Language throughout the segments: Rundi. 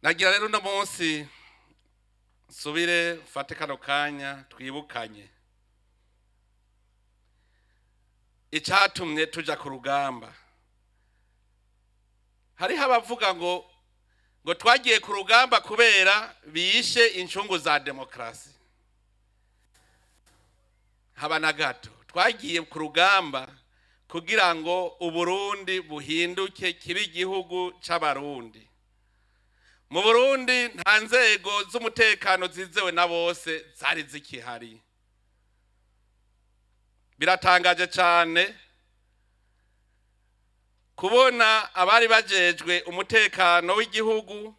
nagira rero uno munsi subire mfate kano kanya twibukanye icatumye tuja ku rugamba. Hariho abavuga ngo twagiye ku rugamba kubera bishe incungu za demokrasi. Haba na gato, twagiye ku rugamba kugira ngo Uburundi buhinduke kibe igihugu c'abarundi. Mu Burundi nta nzego z'umutekano zizewe na bose zari zikihari. Biratangaje cyane kubona abari bajejwe umutekano w'igihugu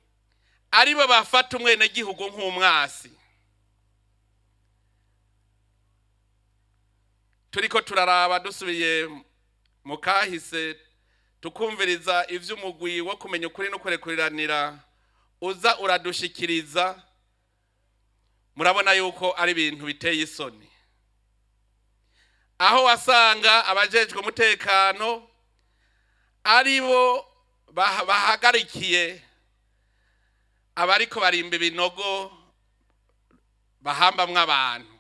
aribo bafata umwene gihugu nk'umwasi. Turiko turaraba dusubiye mu kahise tukumviriza ivy'umugwi wo kumenya ukuri no kurekuriranira uza uradushikiriza, murabona yuko ari ibintu biteye isoni. Aho wasanga abajejwe umutekano aribo bahagarikiye abariko barimba ibinogo bahambamwo abantu.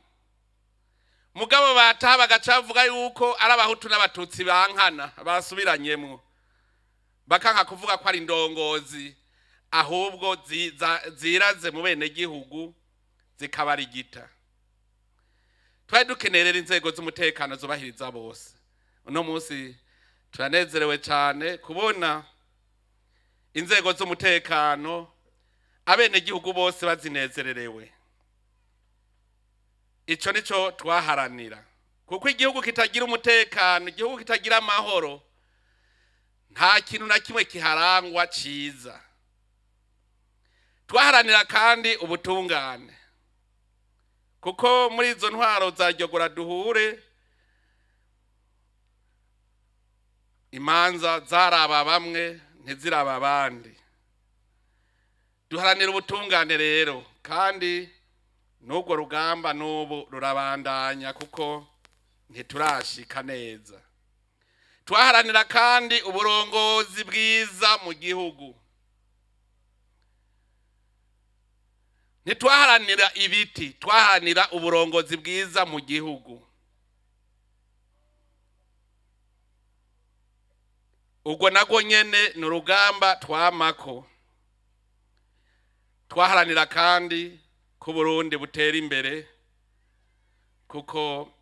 Mugabo bataha bagacavuga yuko ari abahutu n'abatutsi bankana basubiranyemwo, bakanka kuvuga ko ari indongozi ahubwo ziraze mu bene gihugu zikabarigita. Twari dukenerera inzego z'umutekano zubahiriza bose. Uno munsi turanezerewe cyane kubona inzego z'umutekano abene gihugu bose bazinezererewe. Ico nico twaharanira, kuko igihugu kitagira umutekano, igihugu kitagira amahoro, nta kintu na kimwe kiharangwa ciza. Twaharanira kandi ubutungane, kuko muri izo ntwaro za Ryogora duhure imanza zaraba bamwe ntiziraba abandi. Duharanira ubutungane rero, kandi n'ubwo rugamba n'ubu rurabandanya kuko ntiturashika neza. Twaharanira kandi uburongozi bwiza mu gihugu. Ntitwaharanira ibiti, twaharanira uburongozi bwiza mu gihugu. Ubwo nago nyene ni urugamba twamako. Twaharanira kandi ko Burundi butera imbere, kuko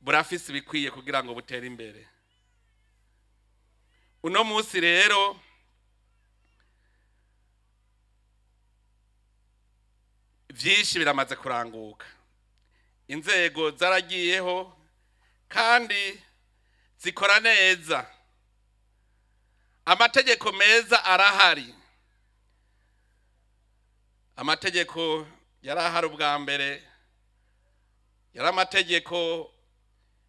burafise bikwiye kugira ngo butere imbere. Uno munsi rero vyinshi biramaze kuranguka. Inzego zaragiyeho kandi zikora neza. Amategeko meza arahari. Amategeko yarahari ubwa mbere, yari amategeko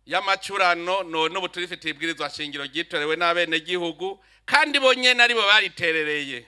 y'amacurano, none ubu turifitiye ibwirizwa shingiro ryitorewe n'abene gihugu, kandi bo nyene aribo bariterereye.